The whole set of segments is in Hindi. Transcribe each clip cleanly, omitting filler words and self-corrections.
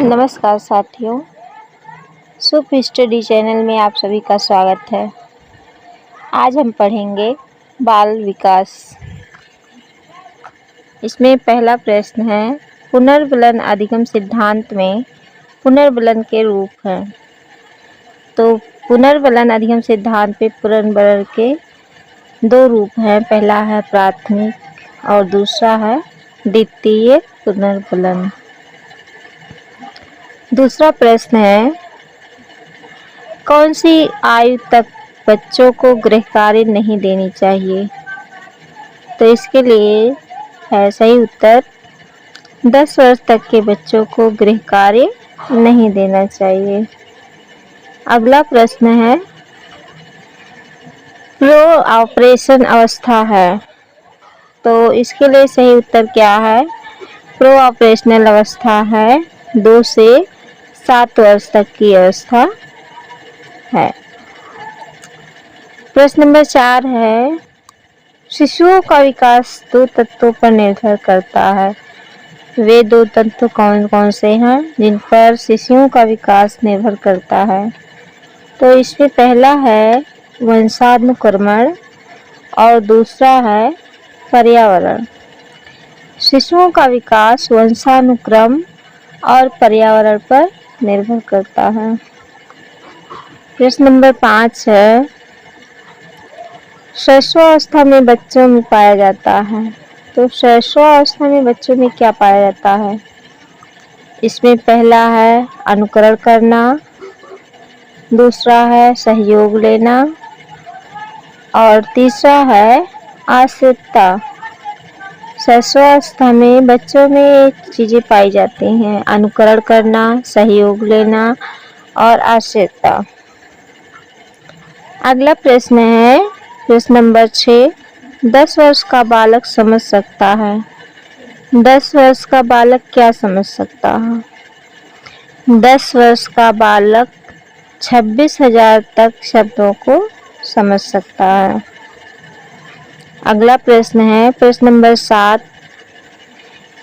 नमस्कार साथियों, सुप स्टडी चैनल में आप सभी का स्वागत है। आज हम पढ़ेंगे बाल विकास। इसमें पहला प्रश्न है, पुनर्बलन अधिगम सिद्धांत में पुनर्बलन के रूप हैं। तो पुनर्बलन अधिगम सिद्धांत पे पुनर्बलन के दो रूप हैं। पहला है प्राथमिक और दूसरा है द्वितीय पुनर्बलन। दूसरा प्रश्न है, कौन सी आयु तक बच्चों को गृह कार्य नहीं देनी चाहिए? तो इसके लिए है सही उत्तर 10 वर्ष तक के बच्चों को गृह कार्य नहीं देना चाहिए। अगला प्रश्न है, प्रो ऑपरेशन अवस्था है। तो इसके लिए सही उत्तर क्या है? प्रो ऑपरेशनल अवस्था है 2 से 7 वर्ष तक की अवस्था है। प्रश्न नंबर 4 है, शिशुओं का विकास 2 तत्वों पर निर्भर करता है। वे 2 तत्व कौन कौन से हैं जिन पर शिशुओं का विकास निर्भर करता है? तो इसमें पहला है वंशानुक्रमण और दूसरा है पर्यावरण। शिशुओं का विकास वंशानुक्रम और पर्यावरण पर निर्भर करता है। प्रश्न नंबर 5 है, शैशवावस्था में बच्चों में पाया जाता है। तो शैशवावस्था में बच्चों में क्या पाया जाता है? इसमें पहला है अनुकरण करना, दूसरा है सहयोग लेना और तीसरा है आश्रितता। शैशवावस्था में बच्चों में चीज़ें पाई जाती हैं, अनुकरण करना, सहयोग लेना और आश्रितता। अगला प्रश्न है प्रश्न नंबर 6, 10 वर्ष का बालक समझ सकता है। 10 वर्ष का बालक क्या समझ सकता है? 10 वर्ष का बालक 26,000 तक शब्दों को समझ सकता है। अगला प्रश्न है प्रश्न नंबर 7,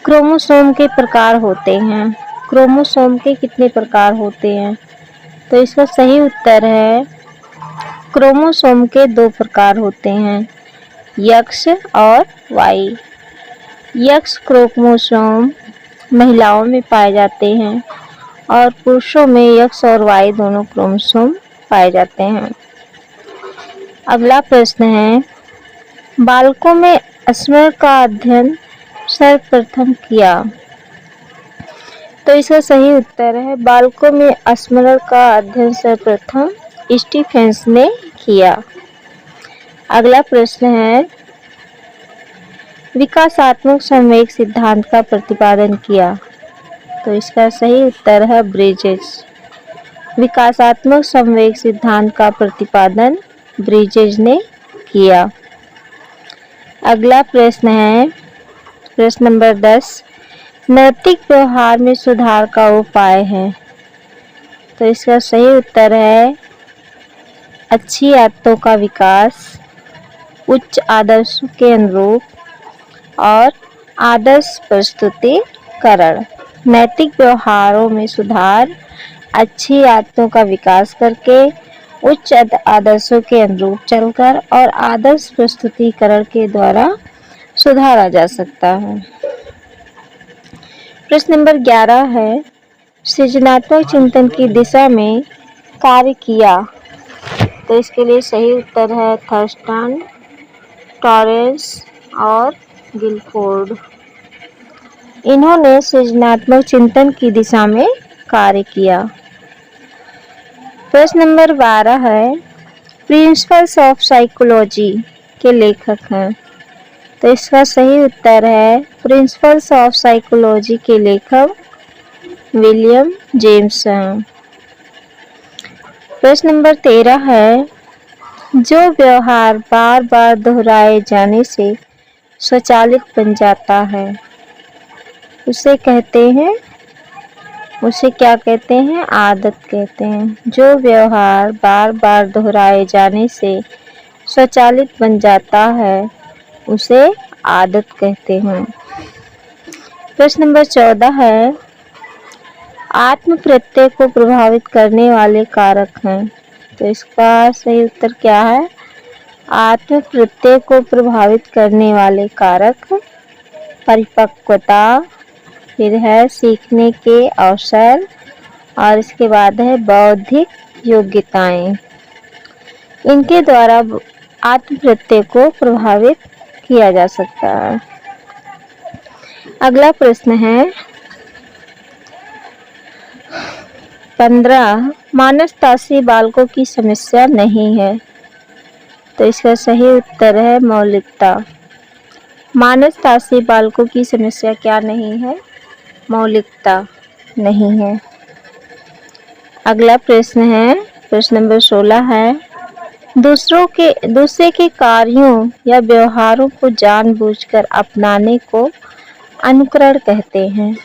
क्रोमोसोम के प्रकार होते हैं। क्रोमोसोम के कितने प्रकार होते हैं? तो इसका सही उत्तर है क्रोमोसोम के 2 प्रकार होते हैं, X और Y। X क्रोमोसोम महिलाओं में पाए जाते हैं और पुरुषों में X और Y दोनों क्रोमोसोम पाए जाते हैं। अगला प्रश्न है, बालकों में स्मरण का अध्ययन सर्वप्रथम किया। तो इसका सही उत्तर है बालकों में स्मरण का अध्ययन सर्वप्रथम स्टीफेंस ने किया। अगला प्रश्न है, विकासात्मक संवेग सिद्धांत का प्रतिपादन किया। तो इसका सही उत्तर है ब्रिजेज। विकासात्मक संवेग सिद्धांत का प्रतिपादन ब्रिजेज ने किया। अगला प्रश्न है प्रश्न नंबर 10, नैतिक व्यवहार में सुधार का उपाय है। तो इसका सही उत्तर है अच्छी आदतों का विकास, उच्च आदर्शों के अनुरूप और आदर्श प्रस्तुतिकरण। नैतिक व्यवहारों में सुधार अच्छी आदतों का विकास करके, उच्च आदर्शों के अनुरूप चलकर और आदर्श प्रस्तुतिकरण के द्वारा सुधारा जा सकता है। प्रश्न नंबर 11 है, सृजनात्मक चिंतन की दिशा में कार्य किया। तो इसके लिए सही उत्तर है थर्स्टन, टॉरेंस और गिलफोर्ड। इन्होंने सृजनात्मक चिंतन की दिशा में कार्य किया। प्रश्न नंबर 12 है, प्रिंसिपल्स ऑफ साइकोलॉजी के लेखक हैं। तो इसका सही उत्तर है प्रिंसिपल्स ऑफ साइकोलॉजी के लेखक विलियम जेम्स हैं। प्रश्न नंबर 13 है, जो व्यवहार बार बार दोहराए जाने से स्वचालित बन जाता है उसे क्या कहते हैं? आदत कहते हैं। जो व्यवहार बार बार दोहराए जाने से स्वचालित बन जाता है उसे आदत कहते हैं। प्रश्न नंबर 14 है, आत्म प्रत्यय को प्रभावित करने वाले कारक हैं। तो इसका सही उत्तर क्या है? आत्म प्रत्यय को प्रभावित करने वाले कारक परिपक्वता, फिर है सीखने के अवसर, और इसके बाद है बौद्धिक योग्यताएं। इनके द्वारा आत्म प्रत्यय को प्रभावित किया जा सकता है। अगला प्रश्न है 15, मानसतासी बालकों की समस्या नहीं है। तो इसका सही उत्तर है मौलिकता। मानसतासी बालकों की समस्या क्या नहीं है? मौलिकता नहीं है। अगला प्रश्न है प्रश्न नंबर 16 है, दूसरे के कार्यों या व्यवहारों को जानबूझकर अपनाने को अनुकरण कहते हैं।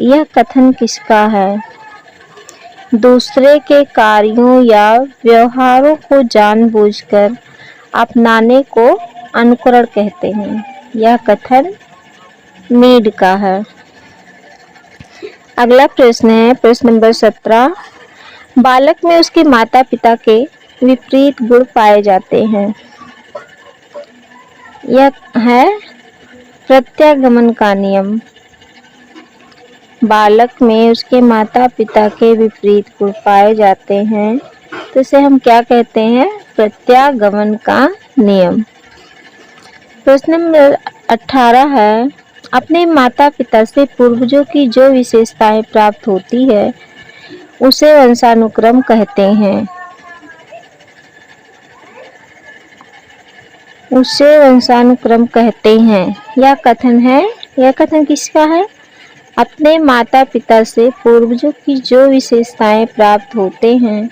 यह कथन किसका है? दूसरे के कार्यों या व्यवहारों को जानबूझकर अपनाने को अनुकरण कहते हैं। यह कथन मीड का है। अगला प्रश्न है प्रश्न नंबर 17, बालक में उसके माता पिता के विपरीत गुण पाए जाते हैं। यह है प्रत्यागमन का नियम। बालक में उसके माता पिता के विपरीत गुण पाए जाते हैं, तो इसे हम क्या कहते हैं? प्रत्यागमन का नियम। प्रश्न नंबर 18 है, अपने माता पिता से पूर्वजों की जो विशेषताएं प्राप्त होती है उसे वंशानुक्रम कहते हैं। उसे वंशानुक्रम कहते हैं। यह कथन है, यह कथन किसका है? अपने माता पिता से पूर्वजों की जो विशेषताएं प्राप्त होते हैं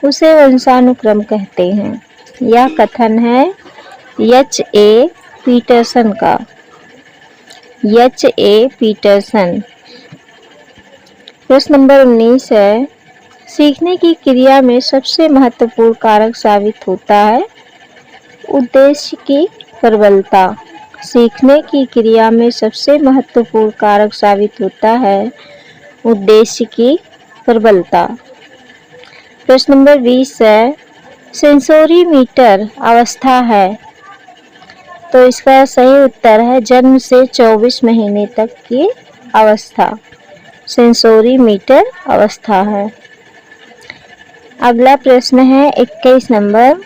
उसे वंशानुक्रम कहते हैं। यह कथन है H.A. पीटरसन का। H.A. पीटरसन। प्रश्न नंबर 19 है, सीखने की क्रिया में सबसे महत्वपूर्ण कारक साबित होता है उद्देश्य की प्रबलता। सीखने की क्रिया में सबसे महत्वपूर्ण कारक साबित होता है उद्देश्य की प्रबलता। प्रश्न नंबर 20 है, सेंसोरी मीटर अवस्था है। तो इसका सही उत्तर है जन्म से 24 महीने तक की अवस्था सेंसोरी मीटर अवस्था है। अगला प्रश्न है 21 नंबर,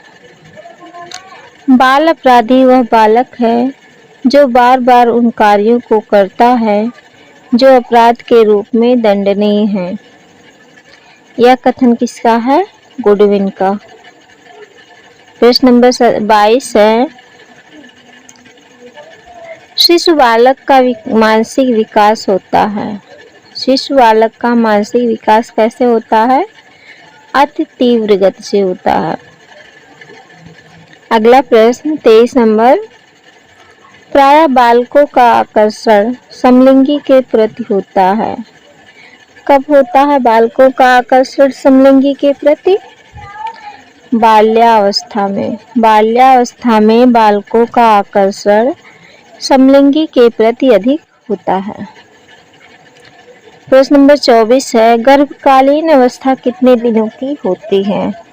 बाल अपराधी वह बालक है जो बार बार उन कार्यों को करता है जो अपराध के रूप में दंडनीय है। यह कथन किसका है? गुडविन का। प्रश्न नंबर 22 है, शिशु बालक का मानसिक विकास होता है। शिशु बालक का मानसिक विकास कैसे होता है? अति तीव्र गति से होता है। अगला प्रश्न 23 नंबर, प्रायः बालकों का आकर्षण समलिंगी के प्रति होता है। कब होता है बालकों का आकर्षण समलिंगी के प्रति? बाल्यावस्था में। बाल्यावस्था में बालकों का आकर्षण समलिंगी के प्रति अधिक होता है। प्रश्न नंबर 24 है, गर्भकालीन अवस्था कितने दिनों की होती है?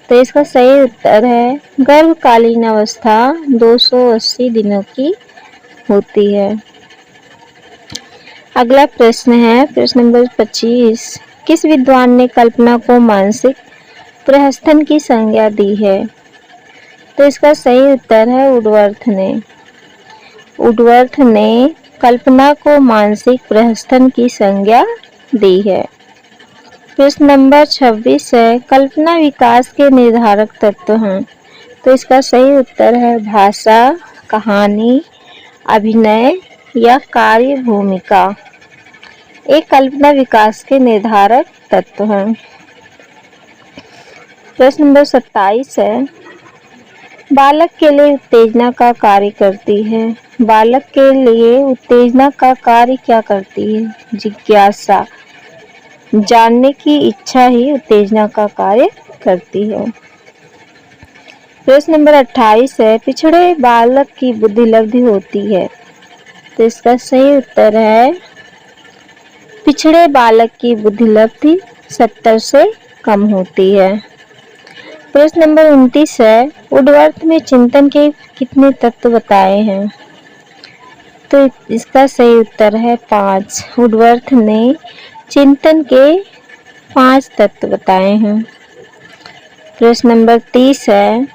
तो इसका सही उत्तर है गर्भकालीन अवस्था 280 दिनों की होती है। अगला प्रश्न है प्रश्न नंबर 25, किस विद्वान ने कल्पना को मानसिक प्रहस्थन की संज्ञा दी है? तो इसका सही उत्तर है वुडवर्थ ने। वुडवर्थ ने कल्पना को मानसिक प्रहस्थन की संज्ञा दी है। प्रश्न नंबर 26 है, कल्पना विकास के निर्धारक तत्व हैं। तो इसका सही उत्तर है भाषा, कहानी, अभिनय या कार्य भूमिका। एक कल्पना विकास के निर्धारक तत्व हैं। प्रश्न नंबर 27 है, बालक के लिए उत्तेजना का कार्य करती है। बालक के लिए उत्तेजना का कार्य क्या करती है? जिज्ञासा, जानने की इच्छा ही उत्तेजना का कार्य करती है। प्रश्न नंबर 28 है, पिछड़े बालक की बुद्धि लब्धि होती है। तो इसका सही उत्तर है पिछड़े बालक की बुद्धिलब्धि 70 से कम होती है। प्रश्न नंबर 29 है, उडवर्थ में चिंतन के कितने तत्व बताए हैं? तो इसका सही उत्तर है 5। वुडवर्थ ने चिंतन के 5 तत्व बताए हैं। प्रश्न नंबर 30 है,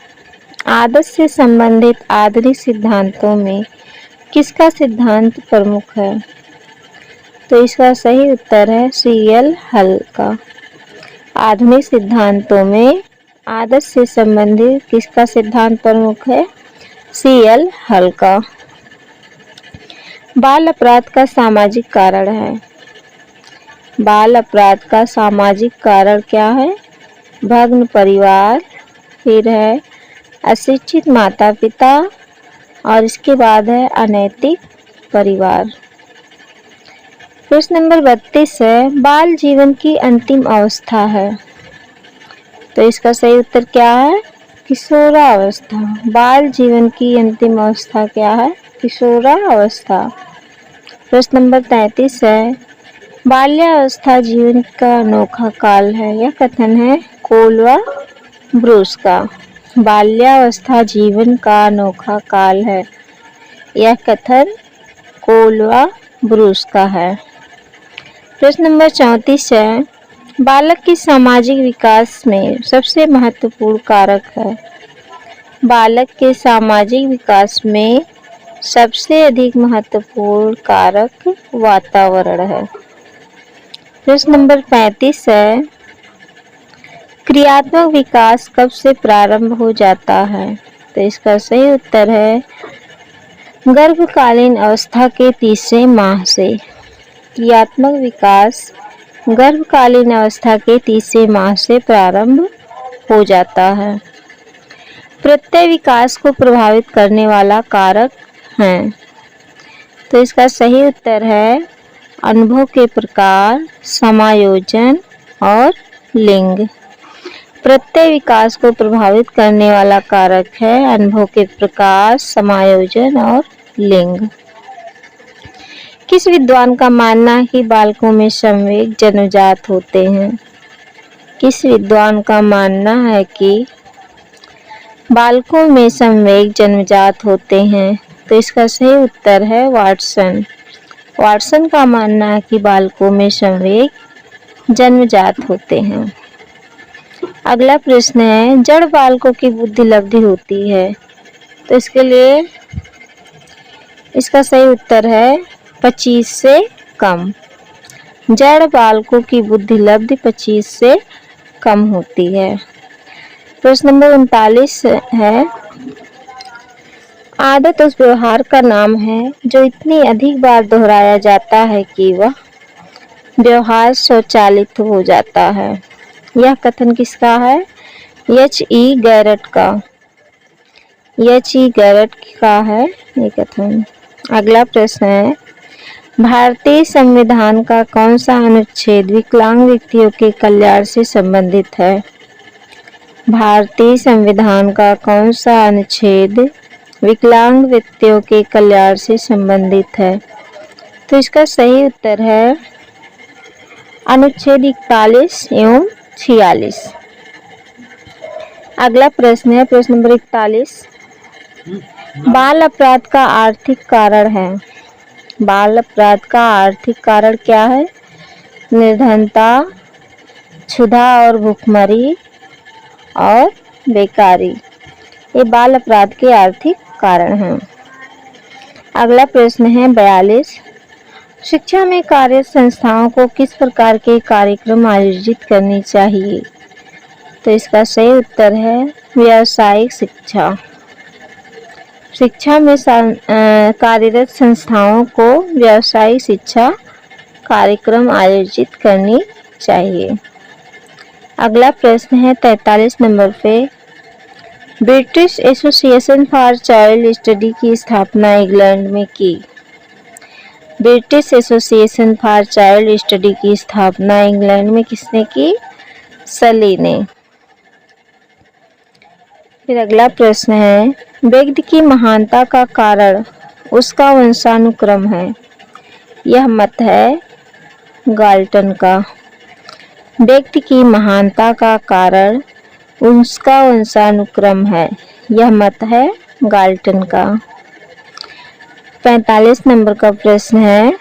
आदत से संबंधित आधुनिक सिद्धांतों में किसका सिद्धांत प्रमुख है? तो इसका सही उत्तर है C.L. हल का। आधुनिक सिद्धांतों में आदत से संबंधित किसका सिद्धांत प्रमुख है? C.L. हल का। बाल अपराध का सामाजिक कारण है। बाल अपराध का सामाजिक कारण क्या है? भग्न परिवार, फिर है अशिक्षित माता पिता, और इसके बाद है अनैतिक परिवार। प्रश्न नंबर 32 है, बाल जीवन की अंतिम अवस्था है। तो इसका सही उत्तर क्या है? किशोरावस्था। बाल जीवन की अंतिम अवस्था क्या है? किशोरावस्था। प्रश्न नंबर 33 है, बाल्यावस्था जीवन का अनोखा काल है। यह कथन है कोल व ब्रूस का। बाल्यावस्था जीवन का अनोखा काल है, यह कथन कोल व ब्रूस का है। प्रश्न नंबर 34 है, बालक की सामाजिक विकास में सबसे महत्वपूर्ण कारक है। बालक के सामाजिक विकास में सबसे अधिक महत्वपूर्ण कारक वातावरण है। प्रश्न नंबर 35 है, क्रियात्मक विकास कब से प्रारंभ हो जाता है? तो इसका सही उत्तर है गर्भकालीन अवस्था के तीसरे माह से। क्रियात्मक विकास गर्भकालीन अवस्था के तीसरे माह से प्रारंभ हो जाता है। प्रत्यय विकास को प्रभावित करने वाला कारक है। तो इसका सही उत्तर है अनुभव के प्रकार, समायोजन और लिंग। प्रत्यय विकास को प्रभावित करने वाला कारक है अनुभव के प्रकार, समायोजन और लिंग। किस विद्वान का मानना है कि बालकों में संवेग जन्मजात होते हैं? किस विद्वान का मानना है कि बालकों में संवेग जन्मजात होते हैं? तो इसका सही उत्तर है वाटसन। वाटसन का मानना है कि बालकों में संवेग जन्मजात होते हैं। अगला प्रश्न है, जड़ बालकों की बुद्धिलब्धि होती है। तो इसके लिए इसका सही उत्तर है 25 से कम। जड़ बालकों की बुद्धिलब्धि 25 से कम होती है। प्रश्न नंबर 39 है, आदत उस व्यवहार का नाम है जो इतनी अधिक बार दोहराया जाता है कि वह व्यवहार स्वचालित हो जाता है। यह कथन किसका है? H.E. गैरट का। H.E. गैरट का है ये कथन। अगला प्रश्न है, भारतीय संविधान का कौन सा अनुच्छेद विकलांग व्यक्तियों के कल्याण से संबंधित है? भारतीय संविधान का कौन सा अनुच्छेद विकलांग व्यक्तियों के कल्याण से संबंधित है? तो इसका सही उत्तर है अनुच्छेद 41 एवं 46। अगला प्रश्न है प्रश्न नंबर 41, बाल अपराध का आर्थिक कारण है। बाल अपराध का आर्थिक कारण क्या है? निर्धनता, क्षुधा और भूखमरी और बेकारी, ये बाल अपराध के आर्थिक कारण हैं। अगला प्रश्न है 42, शिक्षा में कार्यरत संस्थाओं को किस प्रकार के कार्यक्रम आयोजित करनी चाहिए? तो इसका सही उत्तर है व्यावसायिक शिक्षा। शिक्षा में कार्यरत संस्थाओं को व्यावसायिक शिक्षा कार्यक्रम आयोजित करनी चाहिए। अगला प्रश्न है 43 नंबर पे, British association for child study की स्थापना इंग्लैंड में की। British association for child study की स्थापना इंग्लैंड में किसने की? सली ने। फिर अगला प्रश्न है, व्यक्ति की महानता का कारण उसका वंशानुक्रम है। यह मत है गाल्टन का। व्यक्ति की महानता का कारण उसका वंशानुक्रम है, यह मत है गाल्टन का। 45 नंबर का प्रश्न है,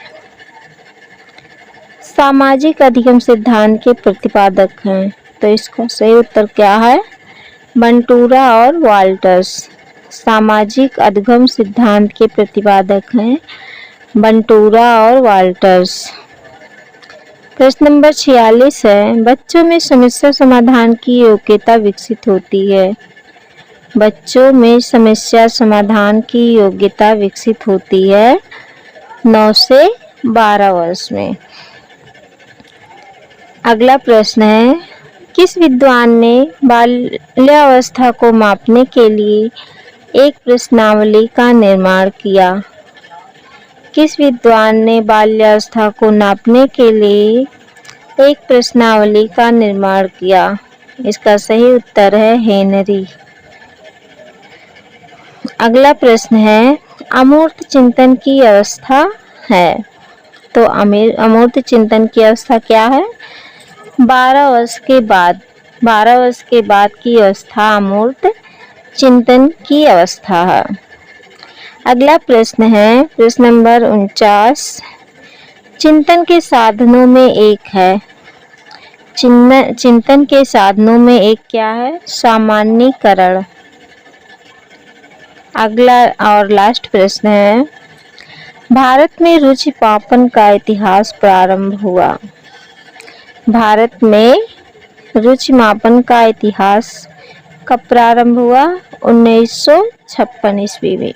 सामाजिक अधिगम सिद्धांत के प्रतिपादक हैं, तो इसका सही उत्तर क्या है? बंटूरा और वाल्टर्स। सामाजिक अधिगम सिद्धांत के प्रतिपादक हैं बंटूरा और वाल्टर्स। प्रश्न नंबर 46 है, बच्चों में समस्या समाधान की योग्यता विकसित होती है। बच्चों में समस्या समाधान की योग्यता विकसित होती है 9 से 12 वर्ष में। अगला प्रश्न है, किस विद्वान ने बाल्यावस्था को मापने के लिए एक प्रश्नावली का निर्माण किया? किस विद्वान ने बाल्यावस्था को नापने के लिए एक प्रश्नावली का निर्माण किया? इसका सही उत्तर है हेनरी। अगला प्रश्न है, अमूर्त चिंतन की अवस्था है, तो अमूर्त चिंतन की अवस्था क्या है? 12 वर्ष के बाद की अवस्था अमूर्त चिंतन की अवस्था है। अगला प्रश्न है, प्रश्न नंबर 49, चिंतन के साधनों में एक है। चिंतन के साधनों में एक क्या है? सामान्यीकरण। अगला और लास्ट प्रश्न है, भारत में रुचि मापन का इतिहास प्रारंभ हुआ। भारत में रुचि मापन का इतिहास कब प्रारंभ हुआ? 1956 ईस्वी में।